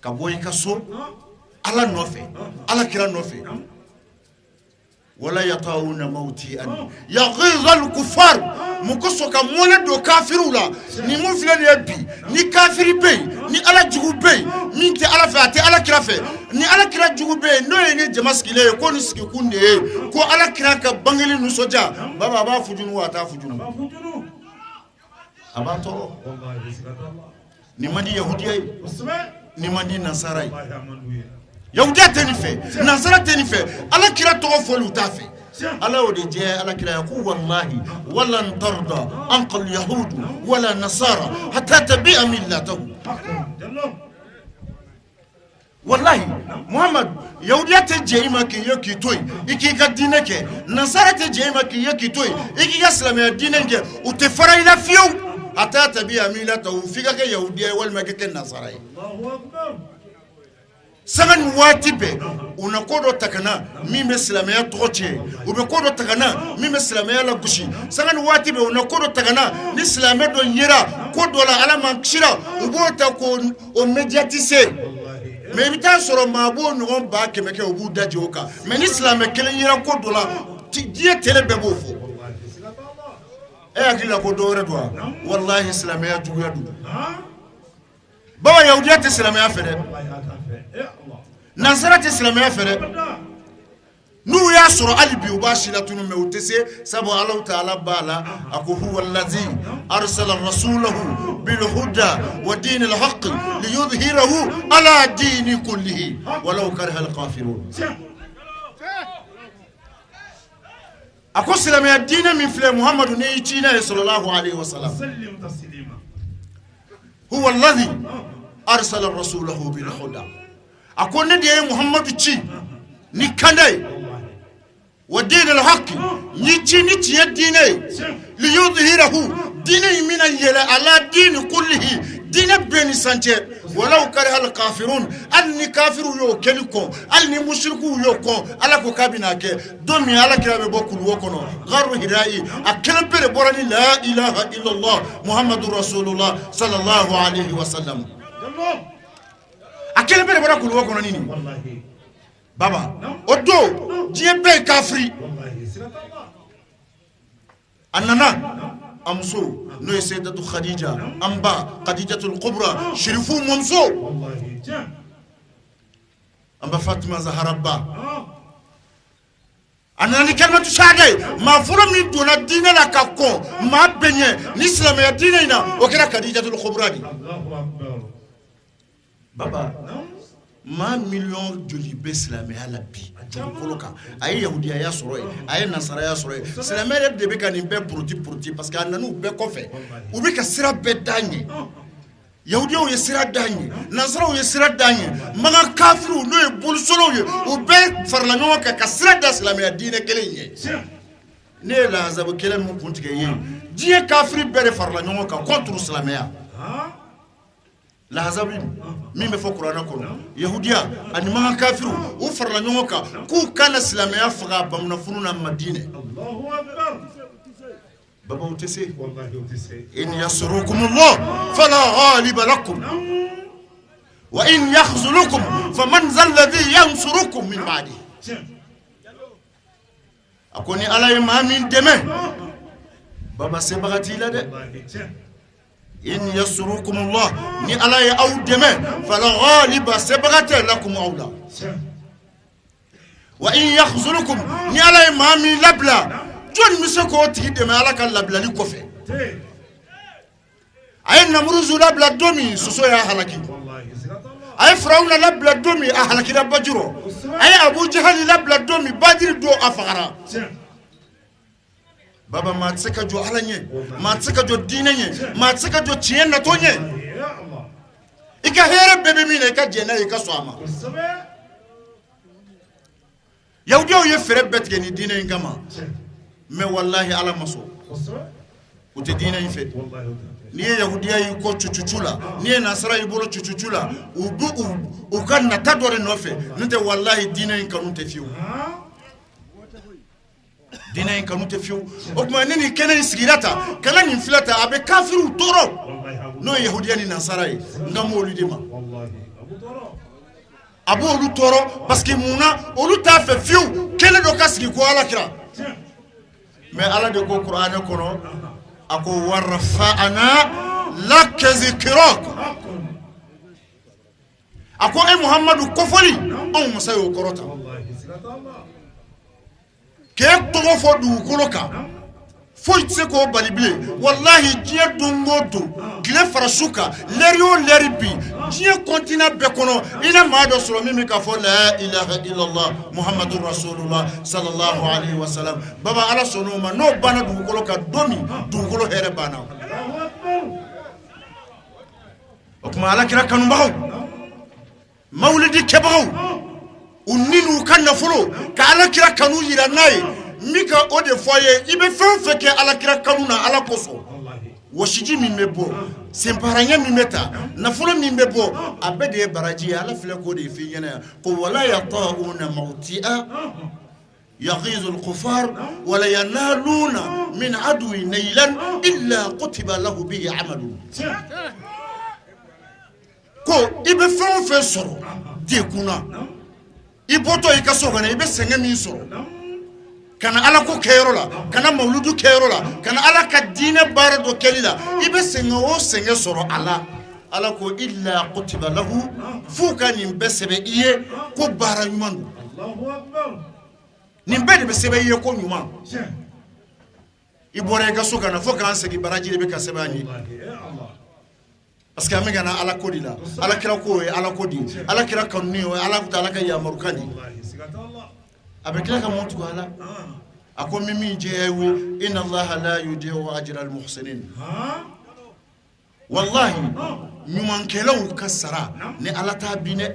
كبوي كسو على نوفي على كرا نوفي ولا يطاؤون موتئا يغيظ الكفار mun ko sɔn ka mɔnɛ don kafiriw la ni mun filɛ nin ye bi ni kafiri bɛ yen ni ala jugu bɛ yen min tɛ ala fɛ a tɛ ala kira fɛ ni ala kira jugu bɛ yen n'o ye ni jama sigilen ye ko ni sigikun de ye ko ala kira ka bangeli nisɔndiya baba a b'a fujunu wa a t'a fujunu a b'a tɔɔrɔ nin man di yahudiya ye nin man di nasara ye yahudiya tɛ nin fɛ nasara tɛ nin fɛ ala kira tɔgɔ fɔli u t'a fɛ ala y'o de jɛ ala kira ye ko wallahi walan tarda anka alyahudu wala nasara hatta tabi'a millatahu wallahi muhammad yahudiya tɛ jɛ i ma k'i ye k'i to yen i k'i ka diinɛ kɛ nasara tɛ jɛ i ma k'i ye k'i to yen i k'i ka silamɛya diinɛ kɛ u tɛ fara i la fiyewu hatta tabi'a millatahu f'i ka kɛ yahudiya ye walima i ka kɛ nasara ye sanga ni waati bɛɛ u na ko dɔ ta ka na min bɛ silamɛya tɔgɔ tiɲɛ u bɛ ko dɔ ta ka na min bɛ silamɛya lagosi sanga ni waati bɛɛ u na ko dɔ ta ka na ni silamɛ dɔ yera ko dɔ la ala man kisira u b'o ta k'o médiatiser mais i bɛ taa sɔrɔ maa b'o ɲɔgɔn 100 kɛ u b'u daji o kan mais ni silamɛ kelen yera ko dɔ la diɲɛ tele bɛɛ b'o fɔ e hakili la ko dɔ wɛrɛ don wa walahi silamɛya juguya don baba yahudiya tɛ silamɛya fɛ dɛ nasara tɛ silamɛya fɛ dɛ n'u y'a sɔrɔ hali bi u b'a si la tunu mɛ u tɛ se sabu Alahu Taala b'a la a ko huwa allazi arsala rasulahu bil huda wa dinil haqqi liyudhhirahu ala dini kullihi walau kariha al kafirun a ko silamɛya diinɛ min filɛ muhamadu ne y'i ci n'a ye sallallahu alaihi wasallam huwa allazi arsala rasulahu bil huda a ko ne de ye muhamadu ci ni kanda ye wa dinil haqqi ni ci ni tiɲɛ diinɛ ye liyudhhirahu diinɛ in mina yɛlɛ ala dini kullihi diinɛ bɛɛ ni sancɛ walau kariha al kafirun hali ni kafiru y'o kɛli kɔn hali ni mushriku y'o kɔn ala ko k'a bɛna kɛ don min ala kira bɛ bɔ kuluwo kɔnɔ garu hirayi a kelen pe de bɔra ni la ilaha illallah muhammadu rasulullah sallallahu alaihi wasallam a kelen pe de bɔra kuluwo kɔnɔ ni baba o don diɲɛ bɛɛ ye kafiri a nana a muso n'o ye Sayyidatu Khadija an ba Khadijatul Kubra sherifu mɔmuso an ba Fatima Zahara ba a nana ni kalimatu shahada ye maa fɔlɔ min donna diinɛ la ka kɔn maa bɛɛ ɲɛ ni silamɛya diinɛ in na o kɛra Khadijatul Kubra de baba maa miliyɔn joli bɛ silamɛya la bi a dugukolo kan a ye yahudiyaya sɔrɔ yen a ye nasaraya sɔrɔ yen silamɛ yɛrɛ de bɛ ka nin bɛɛ poroti parce que a nana u bɛɛ kɔfɛ u bɛ ka sira bɛɛ d'an ye yahudiyaw ye sira d'an ye nasaraw ye sira d'an ye magan kafiriw n'o ye bolisolaw ye u bɛɛ farala ɲɔgɔn kan ka sira da silamɛya diinɛ kelen ye ne ye lahazabu kelen min kun tigɛ ye diɲɛ kafiri bɛɛ de farala ɲɔgɔn kan contre silamɛya lahazabi min bɛ fɔ kuranɛ kɔnɔ yahudiya ani magan kafiru u farala ɲɔgɔn kan k'u kana silamɛya faga bamunafunu na Madinɛ baba u tɛ se in yansurukumullah fala ghaliba lakum wa in yakhzulukum faman zal ladhi yansurukum min ba'di a ko ni ala ye maa min dɛmɛ baba sebaga t'i la dɛ in yansurukumullah ni ala ye aw dɛmɛ fala ghaliba sebaga tɛ lakum aw la wa in yakhzulukum ni ala ye maa min labila jɔn bɛ se k'o tigi dɛmɛ ala ka labilali kɔfɛ a ye Namuruzu labila don min soso y'a halaki a ye Firawuna labila don min a halakira Bajuro a ye Abu Jahali labila don min Badiri don a fagara baba maa tɛ se ka jɔ ala ɲɛ maa tɛ se ka jɔ diinɛ ɲɛ maa tɛ se ka jɔ tiɲɛ natɔ ɲɛ i ka hɛrɛ bɛɛ bɛ min na i ka jɛn n'a ye i ka sɔn a ma yahudiyaw ye fɛɛrɛ bɛɛ tigɛ ni diinɛ in kama mais wallahi ala ma sɔn u tɛ diinɛ in fɛ n'i ye yahudiya y'i kɔ cucucu la n'i ye nasara y'i bolo cucucu la u ka nata dɔ de nɔfɛ n'o tɛ wallahi diinɛ in kanu tɛ fiyewu diinɛ in kanu tɛ fiyewu o tuma ni nin kɛnɛ in sigira ta kana nin filɛ ta a bɛ kafiriw tɔɔrɔ n'o ye yahudiya ni nasara ye n ka m'olu de ma a b'olu tɔɔrɔ parce que munna olu t'a fɛ fiyewu kɛnɛ dɔ ka sigi ko alakira mais ala de ko kuranɛ kɔnɔ ako warfa'ana lak zikrak ako e muhammadu kofoli on masayo korota ke togo fo du koloka fo itse ko balibile wallahi jiya dungodo gile farasuka lerio leribi jiya kontina be kono ina maado soro mimi ka fo la ilaha illallah muhammadur rasulullah sallallahu alaihi wasallam baba ala sono ma no bana du koloka domi du kolo here bana okuma ala kira kanu bawo mawlidi kebaw uninu kan nafolo ka ala kira kanu yira nay mika ode foye ibe fenfe ke ala kira kanu na ala koso washiji mimebo semparanya mimeta nafolo mimebo abede baraji ala file ko de fi yana ko wala yatauna mawti'a يغيظ الكفار ولا ينالون من عدو نيلا إلا كتب له به عمل ko ibe fɛn fɛn sɔrɔ de kunna I bɔtɔ I ka so kɔnɔ I bɛ sɛgɛn min sɔrɔ kana ala ko kɛyɔrɔ la kana mawludu kɛyɔrɔ la kana ala ka diinɛ baara dɔ kɛli la I bɛ sɛgɛn o sɛgɛn sɔrɔ ala ko illa kutiba lahu fu ka nin bɛɛ sɛbɛn I ye ko baara ɲuman don nin bɛɛ de bɛ sɛbɛn I ye ko ɲuman I bɔra I ka so kana fo k'an segin baraji de bɛ ka sɛbɛn an ye parce que amega na ala kodi la ala kira ko e ala kodi ala kira kanuni o ala kuta ala ka yamaru kandi abekira ka montu ko ala ako mimi jeewu inna allaha la yudiu ajra al muhsinin wallahi nyuman kelaw kasara ne ala ta bine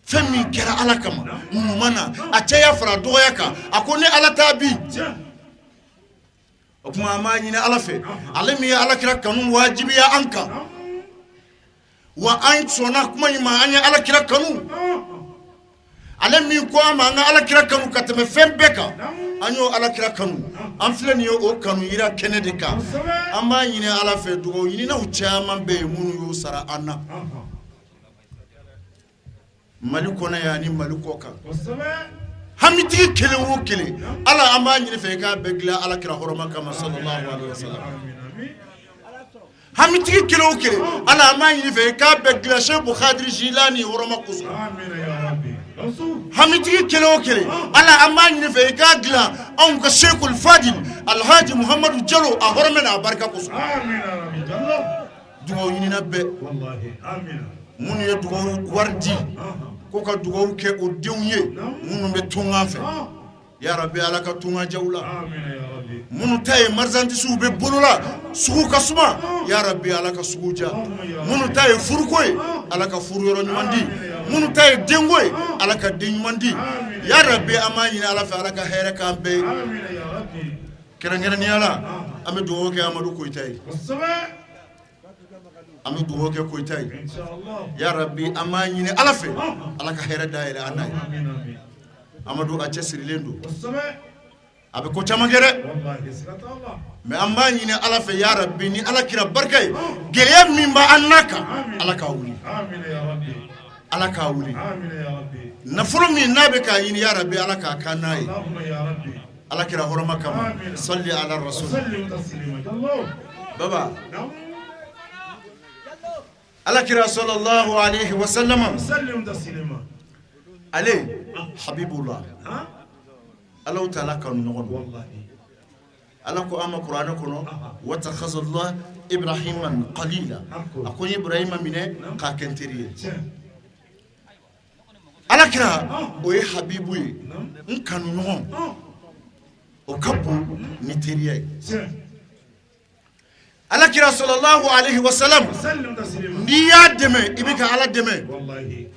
femi kera ala kama nyumana acheya fra doyaka ako ne ala ta bi kuma ma nyina ala fe alimi ya ala kira kanu wajibi ya anka wa an sona kuma ma anya ala kira kanu alimi ko ma nga ala kira kanu kateme fembeka anyo ala kira kanu an filani yo o kanu ira kenedeka amma nyina ala fe dugo nyina uchama be munu yo sara anna malikona ya ni malikoka hamiti kele wo kele ala ama nyine fe ka begla ala kira horoma kama sallallahu alaihi wasallam hamiti kele wo kele ala ama nyine fe ka begla Sheikh Khadir Jilani horoma kusu amin ya rabbi hamiti kele wo kele ala ama nyine fe ka gla on ka Sheikh Al-Fadil Al-Haji Muhammad Jallo a horoma na barka kusu amin ya rabbi jallo dugo yina be wallahi amin mun ye dugo wardi ko ka dugaw ke o denye munu be tunga fe ya rabbi ala ka tunga jawla amin ya rabbi munu tay marzanti su be bolula sugu kasuma ya rabbi ala ka suguja munu tay furkoy ala ka furuyoro nyumandi munu tay dengoy ala ka denyumandi ya rabbi amani ala fa ala ka here kambe amin ya rabbi kerengere ni ala ame dugaw ke amadu ko tay ami duwo ke ko tay inshallah ya rabbi amani ne ala fe ala ka hera daire anay amadu a chesiri lendo abe ko chamagere wallahi sallallahu me amani ne ala fe ya rabbi ni ala kira barkay gele mimba annaka ala ka wuli amin ya rabbi ala ka wuli amin ya rabbi nafuru min nabe ka yin ya rabbi ala ka kanai allahumma ya rabbi ala kira horoma kama salli ala rasul salli taslima allah baba على كرا صلى الله عليه وسلم سلم تسليما عليه حبيب الله الله تعالى كان نقول والله الله كو أما قرآن كنو واتخذ الله إبراهيم قليلا أكون إبراهيم منه كاكنتري على كرا وي حبيبي إن كانوا نقول وكبو نتريه ala kira sallallahu alaihi wasallam ni ya deme ibika ala deme wallahi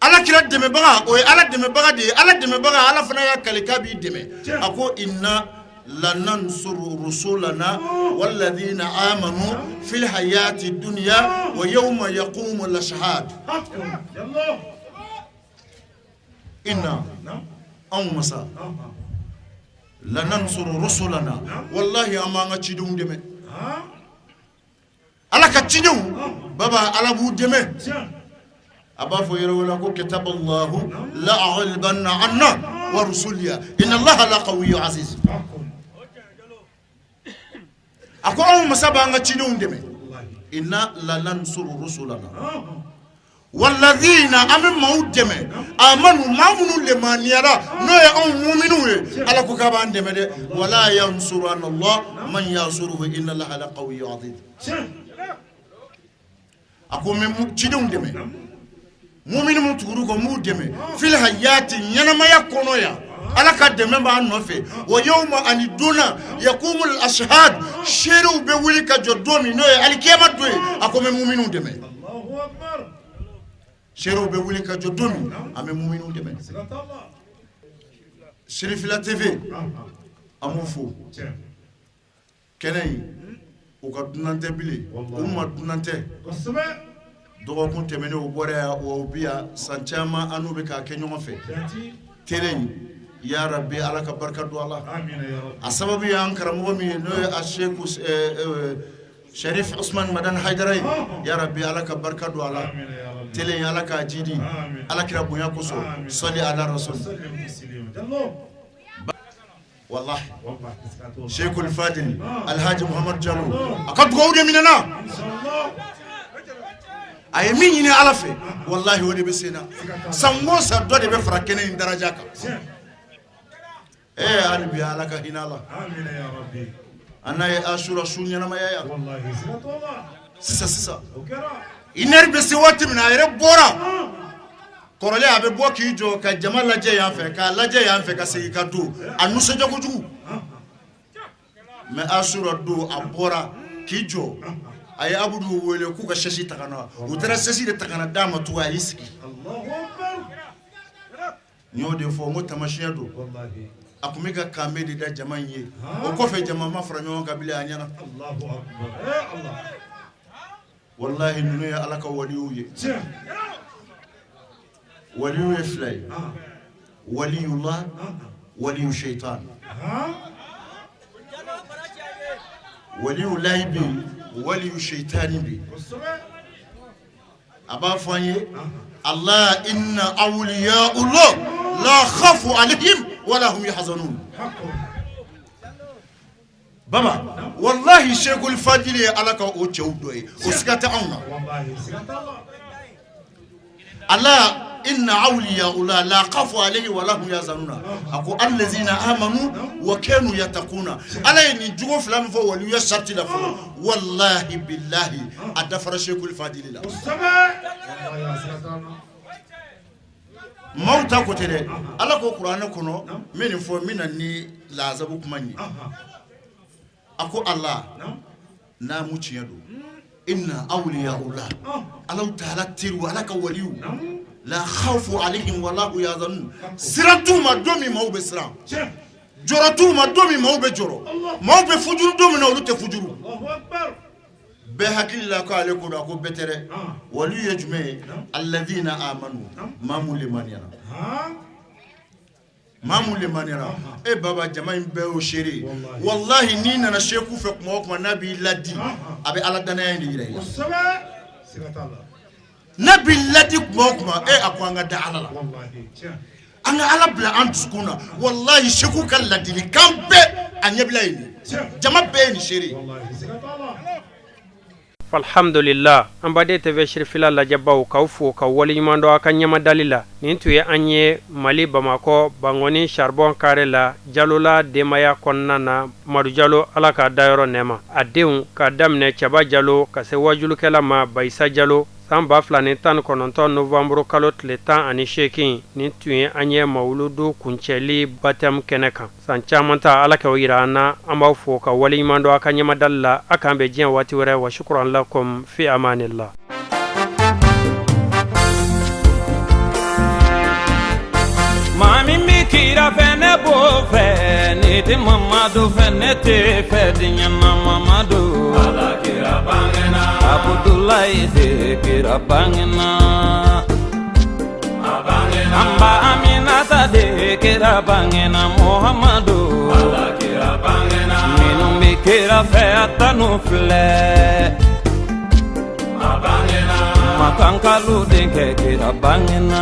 ala kira deme baga o ala deme baga de ala deme baga ala fana ya kalika bi deme ako inna lanansuru rusulana walladhina amanu fil hayati dunya wa yawma yaqumu al-ashhad yallah inna masa lanansur rusulana wallahi amanga chidum deme ala ka chidum baba ala bu deme aba fo yero wala ko kitaballahu la a'albanna anna wa rusuliya inna allaha la qawiyyun aziz ako on masaba nga cidenw dɛmɛ inna lanansuru rusulana walladhina amanu dɛmɛ amanu mamunu lemaniyara no ye on mu'minu ye ala ko ka ban dɛmɛ de wala yansuruna allah man yansuruhu inna allaha la qawiyyun aziz ako me cidenw dɛmɛ mu'minu mun tuguru ko mu dɛmɛ fil hayati yanamaya kono ya ala ka dɛmɛ b'a nɔfɛ wa yawma ani duna yakumul ashhad sherew be wuli ka jɔ don min n'o ye alikiyama don ye a ko n bɛ mu'minu dɛmɛ sherew be wuli ka jɔ don min an bɛ mu'minu dɛmɛ Sirifila TV an b'u fo kɛnɛ in u ka dunan tɛ bilen u ma dunan tɛ dɔgɔkun tɛmɛnen o bɔra yan wa u bi yan san caman an n'u bɛ k'a kɛ ɲɔgɔn fɛ tere in ya rabbi ala ka barka do ala a sababu yan karamɔgɔ min n'o ye a sheikh Sharif Usman Madan Haidara ya rabbi ala ka barka do ala tele in ala ka jidi ala kira bonya koso salli ala rasul wallahi Sheikhul Fadil Alhaji Muhammad Jallo aka dugawu de minana ay min ɲini ala fɛ wallahi o de bɛ sena sango sa dɔ de bɛ fara kɛnɛ in daraja kan hali bi ala ka hinɛ la amina ya rabbi ana ye asura su ɲɛnamaya ya wallahi sisan inɛri bɛ se waati min a yɛrɛ bɔra kɔrɔlen a bɛ bɔ k'i jɔ ka jama lajɛ yan fɛ k'a lajɛ yan fɛ ka segin ka don a nisɔndiya kojugu mais asura don a bɔra k'i jɔ a ye abudu wele k'u ka sɛsi ta ka na u taara sɛsi de ta ka na d'a ma tugun a y'i sigi n y'o de fɔ n ko tamasiyɛn don a kun bɛ ka kanbɛ de da jama in ye o kɔfɛ jama ma fara ɲɔgɔn kan bilen a ɲɛna wallahi ninnu ye ala ka waliyu ye waliyu ye fila ye waliyullah waliyu shaitan waliyullahi bɛ yen waliyu shaitani bɛ yen a b'a fɔ an ye Allah inna awliya'ullah la khafu alayhim wala hum yahzanun baba wallahi Sheikhul Fadil ala ka o cɛw dɔ ye o siga tɛ anw na Allah inna awliya'ullah la khafu alayhim wala hum yahzanun ako allazina amanu wa kanu yattaquna ala ye nin jugo fila min fɔ waliya sharti la fɔlɔ wallahi billahi a dafara Sheikhul Fadil la mauta ko tere ala ko qur'an kono min fo min ni lazabu kuma ni ako allah na mu ciya do inna awliya'ullah ala ta'ala tiru ala ka waliyu la khawfu alaihim wala yahzanun siratu ma domi maube siram joratu ma domi maube joro maube fujuru domi na olu te fujuru allahu akbar be hakilla ko ale ko do ko betere wali yajme alladhina amanu mamu limaniyana e baba jama in be o shere wallahi ni nana sheku fe kuma nabi ladi abe ala dana yin yire nabi ladi kuma e akwanga da ala wallahi anga ala bla antuskuna wallahi sheku kan ladi kambe anyebla yin jama be ni shere wallahi alhamdulillah an bade tv shirfila la jabaw ka fo ka wali mando aka nyama dalila nin tuye anye mali bamako bangoni charbon kare la jalola demaya konnana madu jalo ala ka dayoro nema adeun ka damne chaba jalo ka se wajulu kala ma baisa jalo samba flani tan kononton novembre kalot le tan ani shekin nin tuye anye mauludu kuncheli batam keneka san chamanta ala ka wirana amba fo ka wali mando aka nyama dalla aka be jin wati wore wa shukran lakum fi amanillah mami mikira fene bo fene te mamadu fene te fedinya mamadu ala kira bangena abdullahi de kira bangena abangena amba aminata de kira bangena muhammadu ala kira bangena minu mikira fe atanu fle abangena makankalu de kira bangena